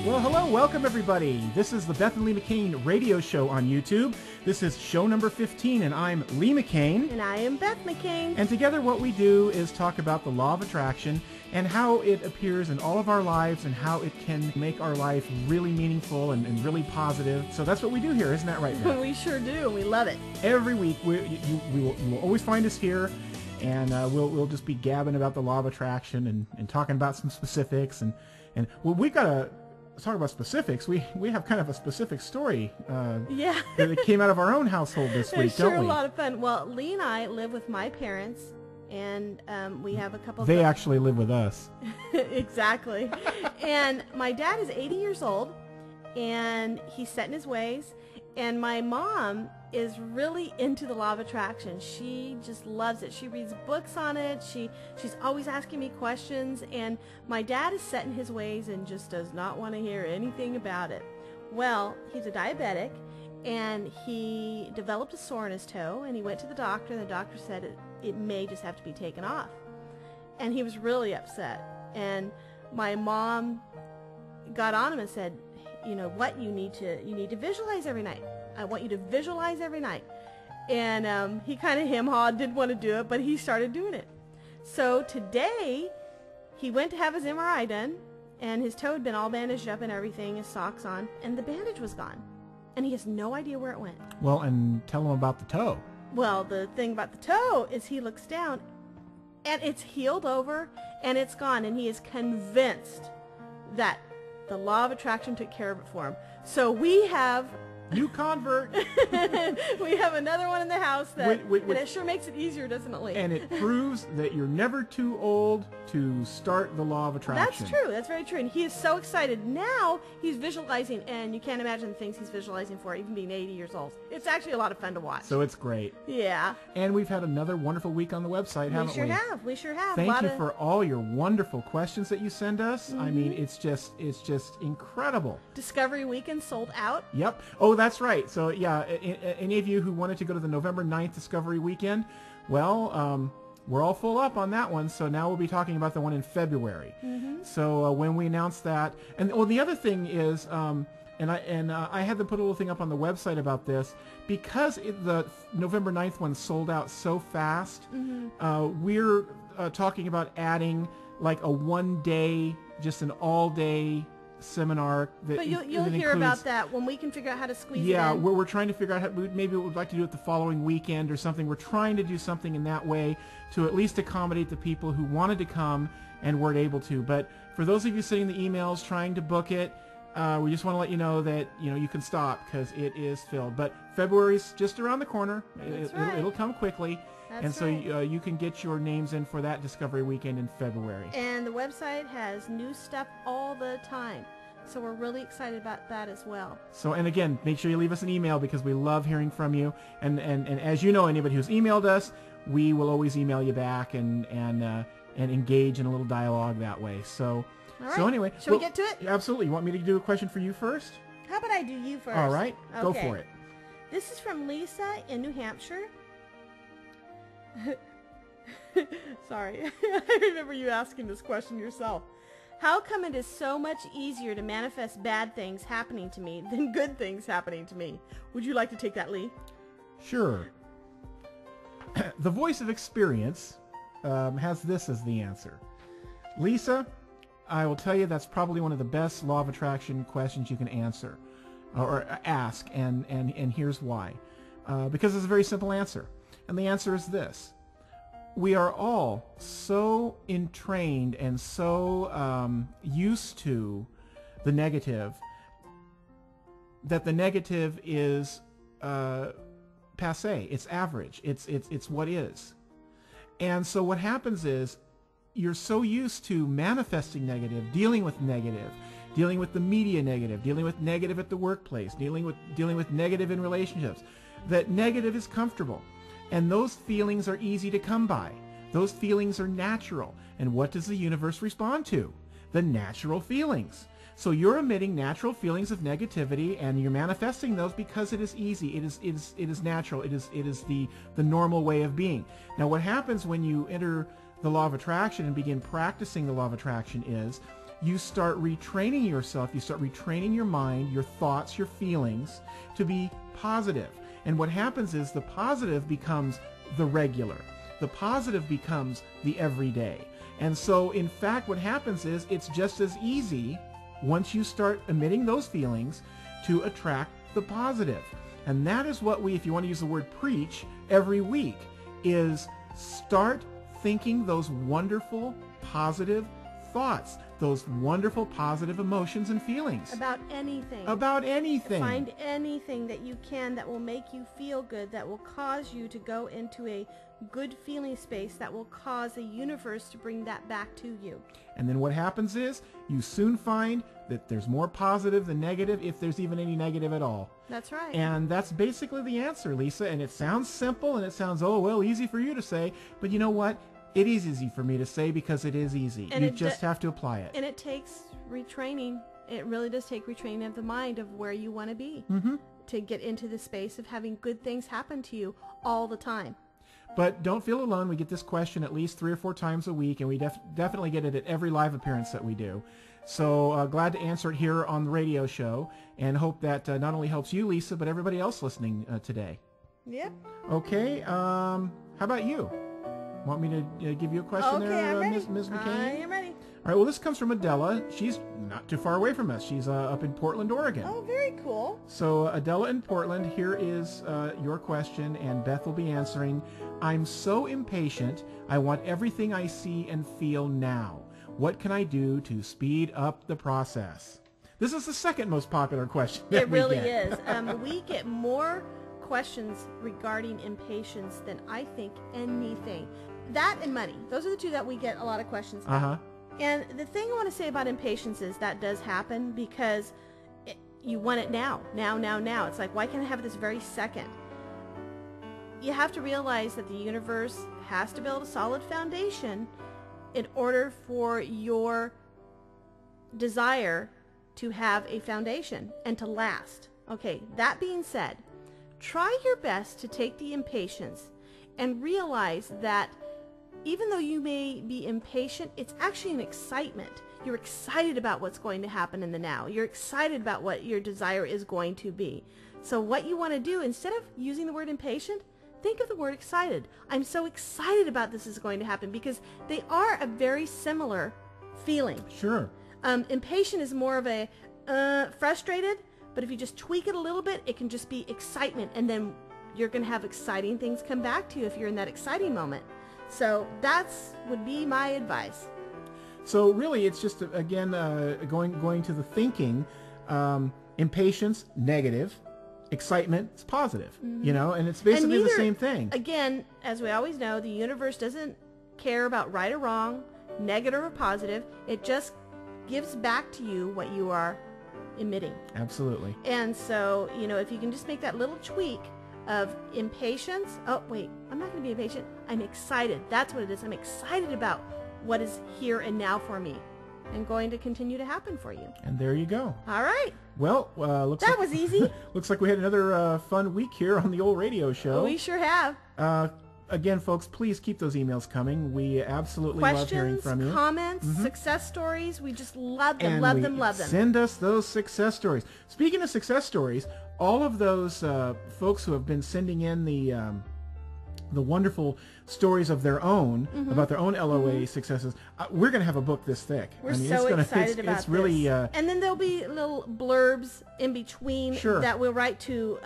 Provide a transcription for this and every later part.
Well, hello, welcome everybody. This is the Beth and Lee McCain radio show on YouTube. This is show number 15, and I'm Lee McCain. And I am Beth McCain. And together what we do is talk about the law of attraction and how it appears in all of our lives and how it can make our life really meaningful and really positive. So that's what we do here, isn't that right, Beth? We sure do. We love it. Every week, you will always find us here, and we'll just be gabbing about the law of attraction and talking about some specifics. And well, we've got to talk about specifics. We have kind of a specific story that came out of our own household this week, don't we? Sure, a lot of fun. Well, Lee and I live with my parents, and we have a couple of... They actually live with us. Exactly. And my dad is 80 years old, and he's set in his ways, and my mom is really into the law of attraction. She just loves it. She reads books on it. She's always asking me questions, and my dad is set in his ways and just does not want to hear anything about it. Well, he's a diabetic, and he developed a sore in his toe, and he went to the doctor, and the doctor said it may just have to be taken off. And he was really upset. And my mom got on him and said, you know what, you need to visualize every night. I want you to visualize every night. And he kind of hem-hawed, didn't want to do it, but he started doing it. So today, he went to have his MRI done, and his toe had been all bandaged up and everything, his socks on, and the bandage was gone. And he has no idea where it went. Well, and tell him about the toe. Well, the thing about the toe is he looks down, and it's healed over, and it's gone, and he is convinced that the law of attraction took care of it for him. So we have... New convert. We have another one in the house and it sure makes it easier, doesn't it, Lee? And it proves that you're never too old to start the law of attraction. That's true. That's very true. And he is so excited. Now he's visualizing, and you can't imagine the things he's visualizing for, even being 80 years old. It's actually a lot of fun to watch. So it's great. Yeah. And we've had another wonderful week on the website, haven't we? We sure have. Thank you for all your wonderful questions that you send us. Mm-hmm. I mean, it's just incredible. Discovery Weekend sold out. Yep. Oh, that's right. So yeah, any of you who wanted to go to the November 9th Discovery Weekend, well, we're all full up on that one. So now we'll be talking about the one in February. Mm-hmm. So when we announce that, and well, the other thing is, and I had to put a little thing up on the website about this because the November 9th one sold out so fast. Mm-hmm. We're talking about adding like a one-day, just an all-day seminar. But you'll hear about that when we can figure out how to squeeze it in. Yeah, we're trying to figure out how, maybe we'd like to do it the following weekend or something. We're trying to do something in that way to at least accommodate the people who wanted to come and weren't able to. But for those of you sending the emails trying to book it, we just want to let you know that you can stop because it is filled. But February's just around the corner. It'll come quickly. So you can get your names in for that Discovery Weekend in February. And the website has new stuff all the time. So we're really excited about that as well. So, and again, make sure you leave us an email because we love hearing from you. And as you know, anybody who's emailed us, we will always email you back and engage in a little dialogue that way. So, all right. So anyway. Shall we get to it? Absolutely. You want me to do a question for you first? How about I do you first? All right. Okay. Go for it. This is from Lisa in New Hampshire. Sorry, I remember you asking this question yourself. How come it is so much easier to manifest bad things happening to me than good things happening to me? Would you like to take that, Lee? Sure. The voice of experience has this as the answer. Lisa, I will tell you that's probably one of the best law of attraction questions you can answer or ask, and here's why. Because it's a very simple answer. And the answer is this. We are all so entrained and so used to the negative that the negative is passé. It's average. It's what is. And so what happens is you're so used to manifesting negative, dealing with the media negative, dealing with negative at the workplace, dealing with negative in relationships, that negative is comfortable. And those feelings are easy to come by. Those feelings are natural. And what does the universe respond to? The natural feelings. So you're emitting natural feelings of negativity, and you're manifesting those because it is easy. It is natural. It is the normal way of being. Now, what happens when you enter the law of attraction and begin practicing the law of attraction is you start retraining yourself, you start retraining your mind, your thoughts, your feelings to be positive. And what happens is the positive becomes the regular. The positive becomes the everyday. And so, in fact, what happens is it's just as easy once you start emitting those feelings to attract the positive. And that is what we, if you want to use the word preach, every week, is start thinking those wonderful, positive thoughts, those wonderful, positive emotions and feelings. About anything. About anything. Find anything that you can that will make you feel good, that will cause you to go into a good feeling space, that will cause the universe to bring that back to you. And then what happens is you soon find that there's more positive than negative, if there's even any negative at all. That's right. And that's basically the answer, Lisa. And it sounds simple and it sounds, oh, well, easy for you to say. But you know what? It is easy for me to say because it is easy. And you just have to apply it. And it takes retraining. It really does take retraining of the mind of where you want to be to get into the space of having good things happen to you all the time. But don't feel alone. We get this question at least 3 or 4 times a week, and we definitely get it at every live appearance that we do. So glad to answer it here on the radio show, and hope that not only helps you, Lisa, but everybody else listening today. Yep. Okay. How about you? Want me to give you a question there, Ms. McCain? I am ready. All right, well, this comes from Adela. She's not too far away from us. She's up in Portland, Oregon. Oh, very cool. So, Adela in Portland, here is your question, and Beth will be answering. I'm so impatient. I want everything I see and feel now. What can I do to speed up the process? This is the second most popular question that It really we get. is. We get more questions regarding impatience than I think anything. That and money. Those are the two that we get a lot of questions about. Uh-huh. And the thing I want to say about impatience is that does happen because you want it now. Now. It's like, why can't I have it this very second? You have to realize that the universe has to build a solid foundation in order for your desire to have a foundation and to last. Okay, that being said, try your best to take the impatience and realize that even though you may be impatient, it's actually an excitement. You're excited about what's going to happen in the now. You're excited about what your desire is going to be. So what you want to do, instead of using the word impatient, think of the word excited. I'm so excited about this is going to happen, because they are a very similar feeling. Sure. Impatient is more of a frustrated, but if you just tweak it a little bit, it can just be excitement, and then you're going to have exciting things come back to you if you're in that exciting moment. So that's would be my advice. So really, it's just, again, going to the thinking. Impatience, negative. Excitement, it's positive. You know, and it's basically the same thing. Again, as we always know, the universe doesn't care about right or wrong, negative or positive. It just gives back to you what you are emitting. Absolutely. And so, you know, if you can just make that little tweak of impatience. Oh, wait, I'm not going to be impatient. I'm excited. That's what it is. I'm excited about what is here and now for me and going to continue to happen for you. And there you go. All right. Well, looks that like, was easy. Looks like we had another fun week here on the old radio show. We sure have. Again, folks, please keep those emails coming. We absolutely love hearing from you. Questions, comments, success stories. We just love them, And love them, love them. Send us those success stories. Speaking of success stories, all of those folks who have been sending in the wonderful stories of their own, about their own LOA successes, we're going to have a book this thick. We're so excited about it's really, this. And then there'll be little blurbs in between that we'll write to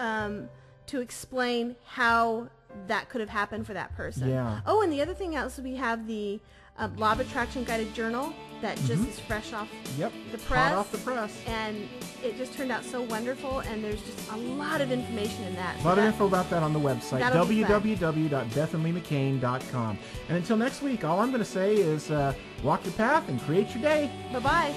explain how that could have happened for that person. Yeah. Oh, and the other thing else, we have the Law of Attraction Guided Journal that just is fresh off the press. Hot off the press. And it just turned out so wonderful, and there's just a lot of information in that. A lot of info about that on the website, www.bethandleemccain.com. And until next week, all I'm going to say is walk your path and create your day. Bye-bye.